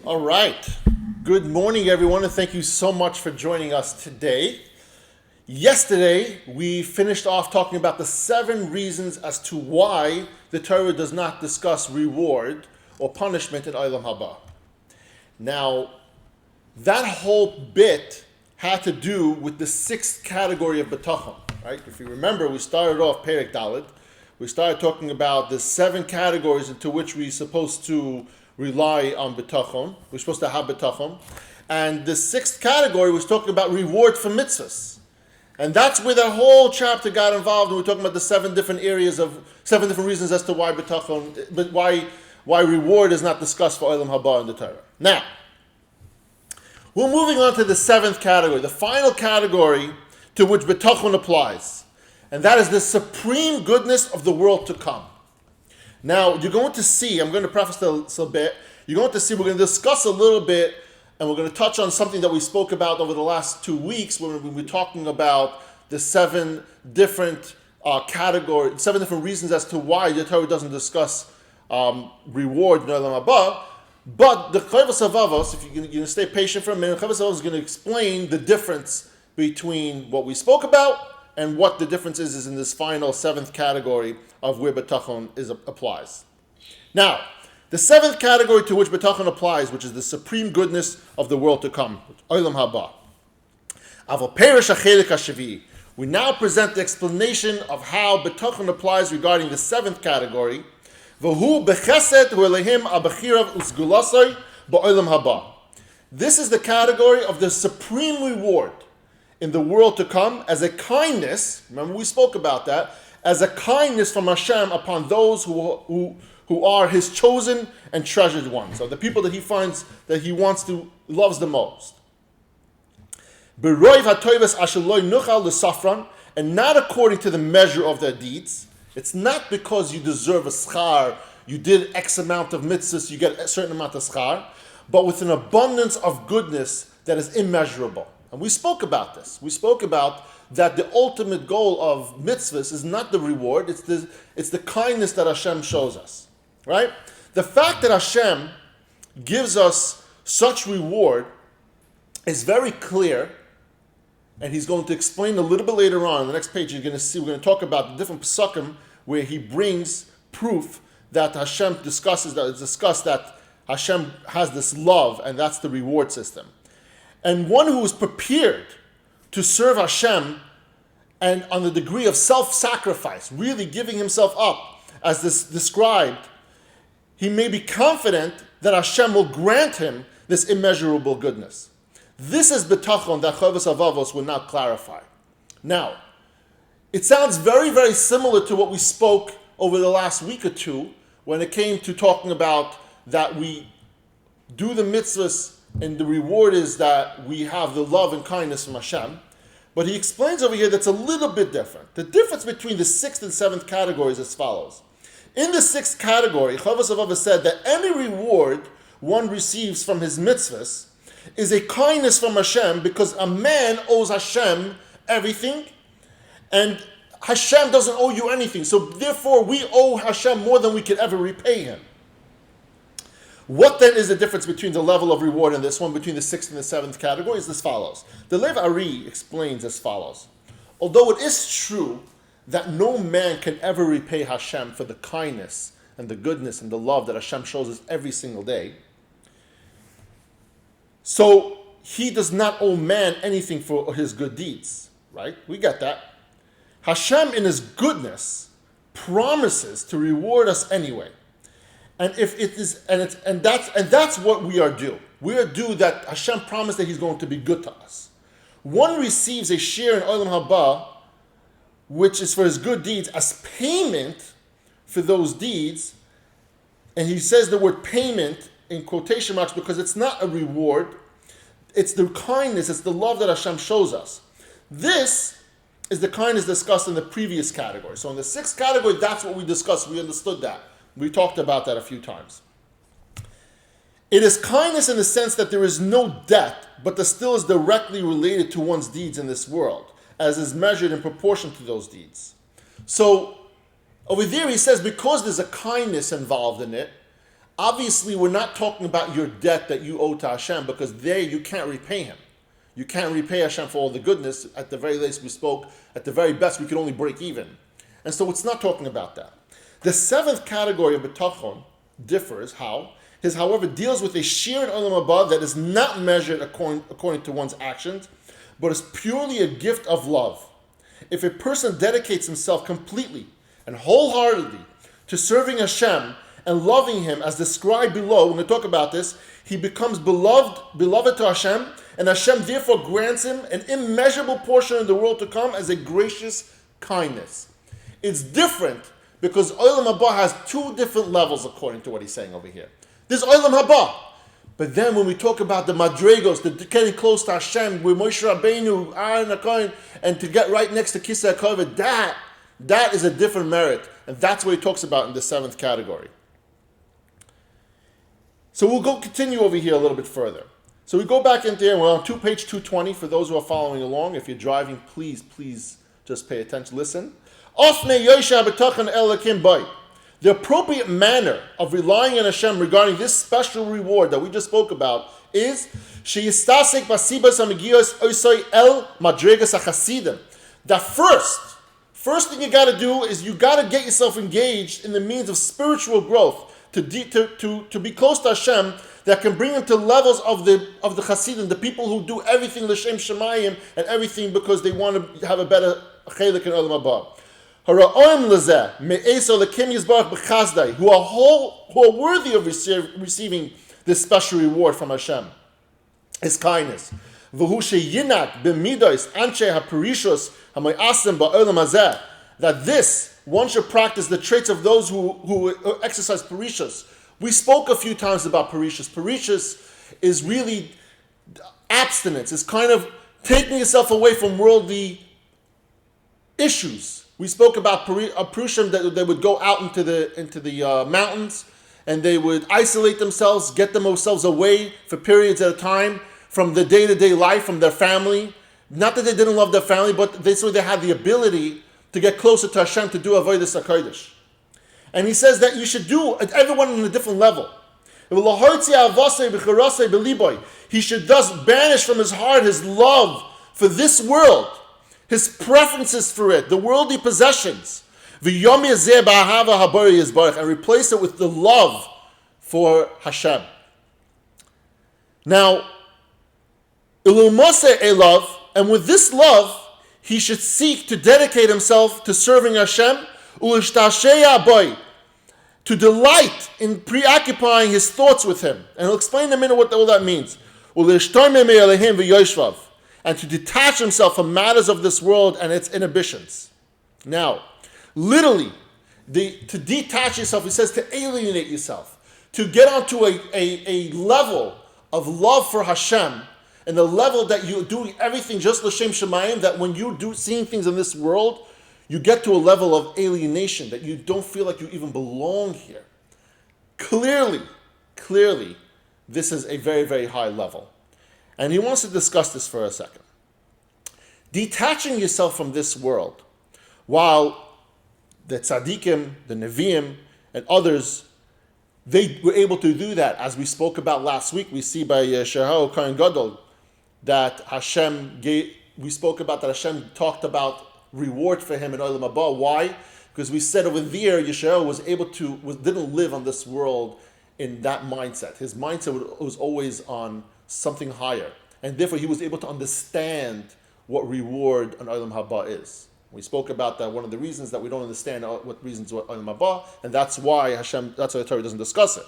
All right. Good morning, everyone, and thank you so much for joining us today. Yesterday, we finished off talking about the 7 reasons as to why the Torah does not discuss reward or punishment in Olam Haba. Now, that whole bit had to do with the 6th category of Bitachon, right? If you remember, we started off Perek Dalet. We started talking about the 7 categories into which we're supposed to rely on Bitachon. We're supposed to have Bitachon. And the 6th category was talking about reward for mitzvahs. And that's where the whole chapter got involved. And we're talking about the 7 different areas of 7 different reasons as to why Bitachon, but why reward is not discussed for Olam Haba in the Torah. Now, we're moving on to the 7th category, the final category to which Bitachon applies. And that is the supreme goodness of the world to come. Now, you're going to see, I'm going to preface this a bit, you're going to see, we're going to discuss a little bit, and we're going to touch on something that we spoke about over the last 2 weeks when we were talking about the 7 different categories, 7 different reasons as to why the Torah doesn't discuss reward in Olam Haba. But the Rav Av, if you're going to stay patient for a minute, Rav Av is going to explain the difference between what we spoke about and what the difference is in this final 7th category of where Bitachon applies. Now, the 7th category to which Bitachon applies, which is the supreme goodness of the world to come, Olam Haba. We now present the explanation of how Bitachon applies regarding the 7th category. This is the category of the supreme reward in the world to come as a kindness, remember we spoke about that, as a kindness from Hashem upon those who are His chosen and treasured ones, so the people that He finds, that He loves the most. And not according to the measure of their deeds. It's not because you deserve a schar, you did X amount of mitzvahs, you get a certain amount of schar, but with an abundance of goodness that is immeasurable. And we spoke about this. We spoke about that the ultimate goal of mitzvahs is not the reward, it's the kindness that Hashem shows us. Right? The fact that Hashem gives us such reward is very clear, and He's going to explain a little bit later on the next page. You're going to see, we're going to talk about the different psukim where He brings proof that Hashem discussed that Hashem has this love, and that's the reward system. And one who is prepared to serve Hashem and on the degree of self-sacrifice, really giving himself up, as this described, he may be confident that Hashem will grant him this immeasurable goodness. This is Bitachon that Rav Av will now clarify. Now, it sounds very, very similar to what we spoke over the last week or two when it came to talking about that we do the mitzvahs and the reward is that we have the love and kindness from Hashem. But he explains over here that's a little bit different. The difference between the 6th and 7th categories is as follows. In the 6th category, Rav Av said that any reward one receives from his mitzvahs is a kindness from Hashem because a man owes Hashem everything and Hashem doesn't owe you anything. So therefore we owe Hashem more than we could ever repay Him. What then is the difference between the level of reward in this one, between the 6th and the 7th category, is as follows. The Lev Ari explains as follows. Although it is true that no man can ever repay Hashem for the kindness and the goodness and the love that Hashem shows us every single day, so He does not owe man anything for His good deeds, right? We get that. Hashem in His goodness promises to reward us anyway. And if it is, and that's what we are due. We are due that Hashem promised that He's going to be good to us. One receives a share in Olam Haba, which is for his good deeds, as payment for those deeds. And he says the word payment in quotation marks because it's not a reward. It's the kindness, it's the love that Hashem shows us. This is the kindness discussed in the previous category. So in the 6th category, that's what we discussed. We understood that. We talked about that a few times. It is kindness in the sense that there is no debt, but that still is directly related to one's deeds in this world, as is measured in proportion to those deeds. So over there he says because there's a kindness involved in it, Obviously, we're not talking about your debt that you owe to Hashem, because there you can't repay Him. You can't repay Hashem for all the goodness. At the very least, we spoke, at the very best, we could only break even. And so it's not talking about that. The seventh category of Bitachon differs. How? His, however, deals with a sheer in Olam Haba that is not measured according to one's actions, but is purely a gift of love. If a person dedicates himself completely and wholeheartedly to serving Hashem and loving Him, as described below, when we talk about this, he becomes beloved to Hashem, and Hashem therefore grants him an immeasurable portion in the world to come as a gracious kindness. It's different because Olam Haba has two different levels according to what he's saying over here. There's Olam Haba. But then when we talk about the madregos, the getting close to Hashem, with Moshe Rabbeinu, Aaron HaKohen, and to get right next to Kisei HaKavod, that is a different merit. And that's what he talks about in the seventh category. So we'll continue over here a little bit further. So we go back into here, we're on page 220. For those who are following along, if you're driving, please just pay attention, listen. Shaar Habitachon Elokim Bai. The appropriate manner of relying on Hashem regarding this special reward that we just spoke about is sheyistasek basibas hamigiyos osoi el madregas hachasidim. That first thing you got to do is you got to get yourself engaged in the means of spiritual growth to be close to Hashem, that can bring them to levels of the Hasidim, the people who do everything l'shem shemayim and everything because they want to have a better chelik in Olam Haba. Who are worthy of receiving this special reward from Hashem, His kindness. That this, one should practice the traits of those who exercise parishas. We spoke a few times about parishas. Parishas is really abstinence. It's kind of taking yourself away from worldly issues. We spoke about Purushim that they would go out into the mountains and they would isolate themselves, get themselves away for periods at a time from the day-to-day life, from their family. Not that they didn't love their family, but they had the ability to get closer to Hashem, to do Avodas HaKodesh. And he says that you should do everyone on a different level. He should thus banish from his heart his love for this world, his preferences for it, the worldly possessions, and replace it with the love for Hashem. Now, and with this love, he should seek to dedicate himself to serving Hashem, to delight in preoccupying his thoughts with Him. And he'll explain in a minute what all that means. And to detach himself from matters of this world and its inhibitions. Now, literally, to detach yourself, he says to alienate yourself, to get onto a level of love for Hashem, and the level that you're doing everything just l'shem shemayim, that when you do seeing things in this world, you get to a level of alienation, that you don't feel like you even belong here. Clearly, this is a very, very high level. And he wants to discuss this for a second. Detaching yourself from this world, while the tzaddikim, the neviim, and others, they were able to do that. As we spoke about last week, we see by Yeshayahu Kohen Gadol that we spoke about that Hashem talked about reward for him in Olam Haba. Why? Because we said over there, Yeshayahu didn't live on this world in that mindset. His mindset was always on something higher. And therefore he was able to understand what reward on Olam Haba is. We spoke about that, one of the reasons that we don't understand what reasons what Olam Haba, and that's why the Torah doesn't discuss it.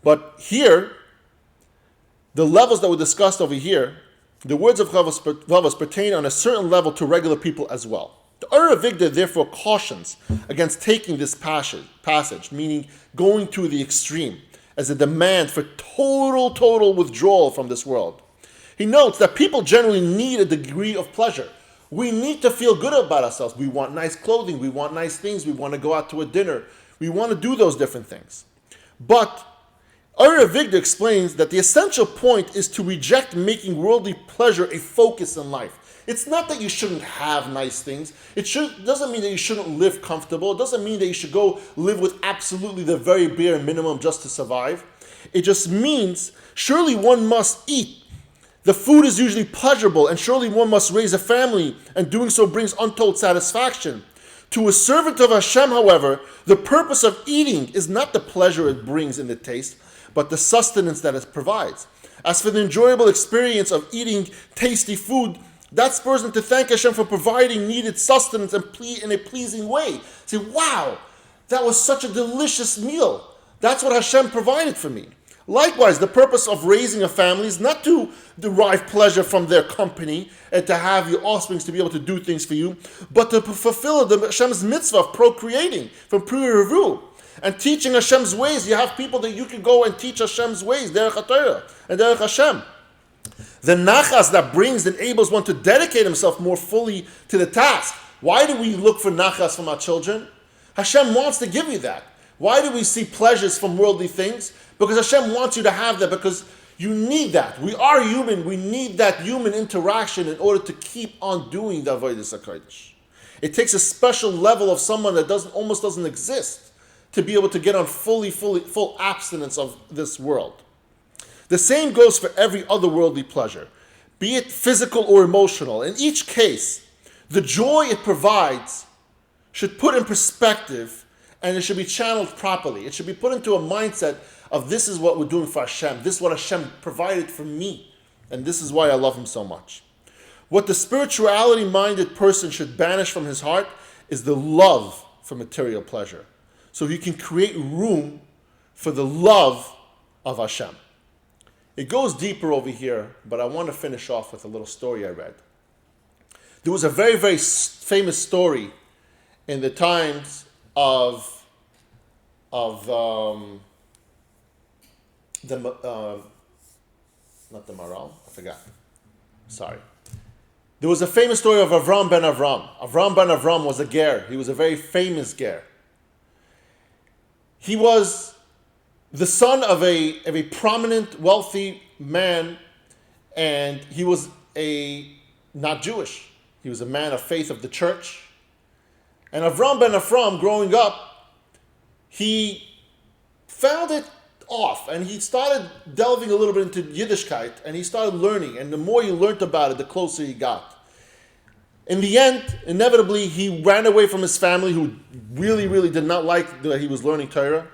But here, the levels that were discussed over here, the words of Rav Av pertain on a certain level to regular people as well. The Ur Avigdor therefore cautions against taking this passage, meaning going to the extreme, as a demand for total withdrawal from this world. He notes that people generally need a degree of pleasure. We need to feel good about ourselves. We want nice clothing. We want nice things. We want to go out to a dinner. We want to do those different things. But Ur Avigdor explains that the essential point is to reject making worldly pleasure a focus in life. It's not that you shouldn't have nice things. Doesn't mean that you shouldn't live comfortable. It doesn't mean that you should go live with absolutely the very bare minimum just to survive. It just means surely one must eat. The food is usually pleasurable, and surely one must raise a family, and doing so brings untold satisfaction. To a servant of Hashem, however, the purpose of eating is not the pleasure it brings in the taste, but the sustenance that it provides. As for the enjoyable experience of eating tasty food, that spurs him to thank Hashem for providing needed sustenance in a pleasing way. Say, wow, that was such a delicious meal. That's what Hashem provided for me. Likewise, the purpose of raising a family is not to derive pleasure from their company and to have your offspring to be able to do things for you, but to fulfill the Hashem's mitzvah of procreating from Pri and teaching Hashem's ways. You have people that you can go and teach Hashem's ways, Derech HaTorah and Derech Hashem. The nachas that enables one to dedicate himself more fully to the task. Why do we look for nachas from our children? Hashem wants to give you that. Why do we see pleasures from worldly things? Because Hashem wants you to have that, because you need that. We are human. We need that human interaction in order to keep on doing the Avodas HaKodesh. It takes a special level of someone that almost doesn't exist to be able to get on full abstinence of this world. The same goes for every other worldly pleasure, be it physical or emotional. In each case, the joy it provides should put in perspective, and it should be channeled properly. It should be put into a mindset of, this is what we're doing for Hashem. This is what Hashem provided for me. And this is why I love Him so much. What the spirituality-minded person should banish from his heart is the love for material pleasure. So he can create room for the love of Hashem. It goes deeper over here, but I want to finish off with a little story I read. There was a very, very famous story in the times of not the Maral, I forgot. Sorry. There was a famous story of Avram ben Avram. Avram ben Avram was a ger. He was a very famous ger. He was the son of a prominent, wealthy man, and he was not Jewish. He was a man of faith of the church. And Avram ben Avram, growing up, he found it off, and he started delving a little bit into Yiddishkeit, and he started learning, and the more he learned about it, the closer he got. In the end, inevitably, he ran away from his family, who really, really did not like that he was learning Torah,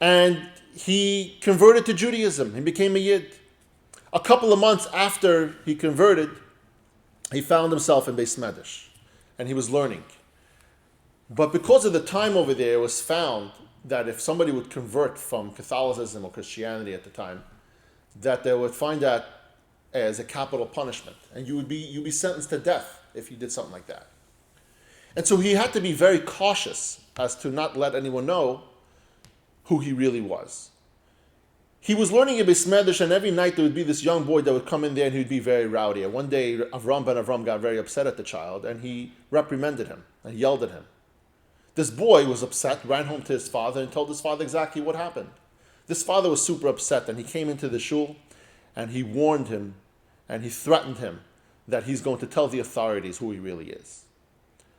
and he converted to Judaism. He became a Yid. A couple of months after he converted, he found himself in Beis Medrash, and he was learning. But because of the time over there, it was found that if somebody would convert from Catholicism or Christianity at the time, that they would find that as a capital punishment, and you'd be sentenced to death if you did something like that. And so he had to be very cautious as to not let anyone know who he really was. He was learning in Beis Medrash, and every night there would be this young boy that would come in there, and he'd be very rowdy. And one day, Avram ben Avram got very upset at the child, and he reprimanded him and yelled at him. This boy was upset, ran home to his father, and told his father exactly what happened. This father was super upset, and he came into the shul, and he warned him, and he threatened him that he's going to tell the authorities who he really is.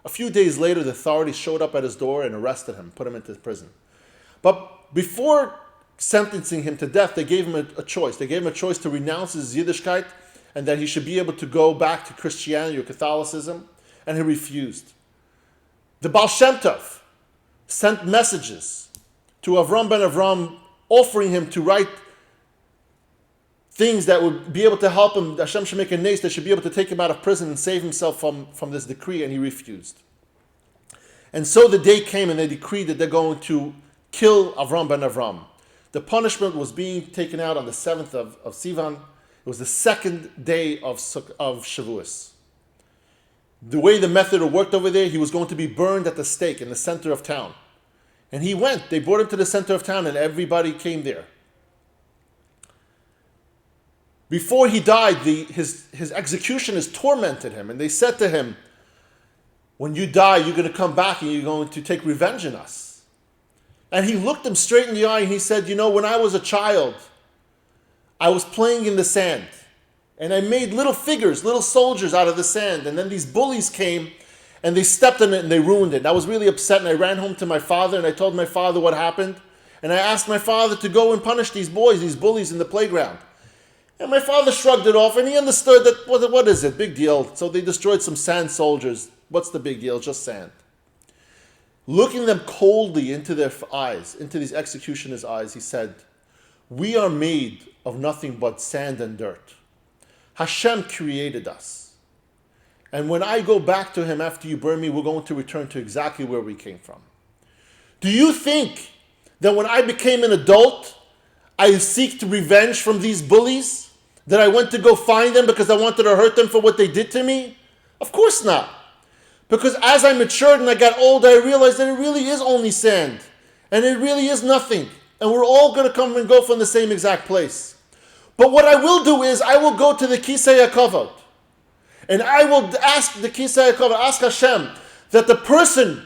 A few days later, the authorities showed up at his door and arrested him, put him into prison. But before sentencing him to death, they gave him a choice. They gave him a choice to renounce his Yiddishkeit, and that he should be able to go back to Christianity or Catholicism, and he refused. The Baal Shem Tov sent messages to Avram ben Avram, offering him to write things that would be able to help him. Hashem should make a nace that should be able to take him out of prison and save himself from this decree, and he refused. And so the day came, and they decreed that they're going to kill Avram ben Avram. The punishment was being taken out on the 7th of Sivan. It was the second day of Shavuos. The way the method worked over there, he was going to be burned at the stake in the center of town. And he went. They brought him to the center of town, and everybody came there. Before he died, his executioners tormented him, and they said to him, when you die, you're going to come back and you're going to take revenge on us. And he looked them straight in the eye, and he said, when I was a child, I was playing in the sand. And I made little figures, little soldiers out of the sand. And then these bullies came and they stepped on it and they ruined it. And I was really upset and I ran home to my father and I told my father what happened. And I asked my father to go and punish these boys, these bullies in the playground. And my father shrugged it off and he understood that, what is it? Big deal. So they destroyed some sand soldiers. What's the big deal? Just sand. Looking them coldly into their eyes, into these executioners' eyes, he said, we are made of nothing but sand and dirt. Hashem created us. And when I go back to him after you burn me, we're going to return to exactly where we came from. Do you think that when I became an adult, I seek to revenge from these bullies? That I went to go find them because I wanted to hurt them for what they did to me? Of course not. Because as I matured and I got older, I realized that it really is only sand. And it really is nothing. And we're all going to come and go from the same exact place. But what I will do is, I will go to the Kisei HaKavod. And I will ask the Kisei HaKavod, ask Hashem, that the person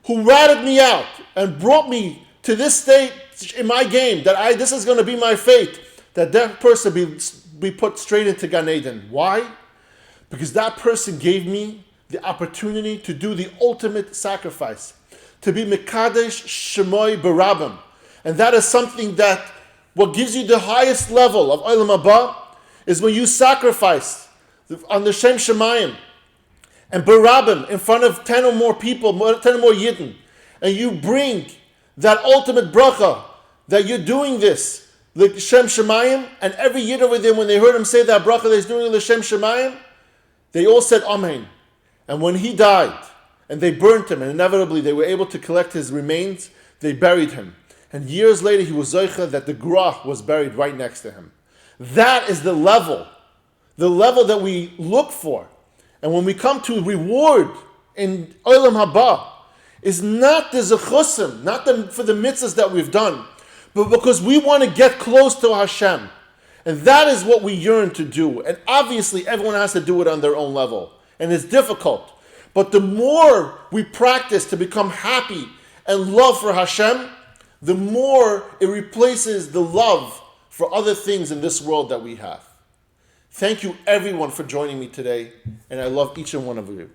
who ratted me out and brought me to this state in my game, that this is going to be my fate, that person be put straight into Gan Eden. Why? Because that person gave me the opportunity to do the ultimate sacrifice, to be Mekadesh Shemoy Barabim. And that is something that what gives you the highest level of Olam Haba is when you sacrifice on the Shem Shemayim and Barabim in front of 10 or more people, 10 or more Yidden, and you bring that ultimate bracha that you're doing this, the Shem Shemayim, and every Yid over there, when they heard him say that bracha that he's doing the Shem Shemayim, they all said Amen. And when he died, and they burnt him, and inevitably they were able to collect his remains, they buried him. And years later, he was Zoicha that the Gra was buried right next to him. That is the level that we look for. And when we come to reward in Olam Haba, is not the zechusim, not for the mitzvahs that we've done, but because we want to get close to Hashem. And that is what we yearn to do. And obviously, everyone has to do it on their own level. And it's difficult. But the more we practice to become happy and love for Hashem, the more it replaces the love for other things in this world that we have. Thank you everyone for joining me today, and I love each and one of you.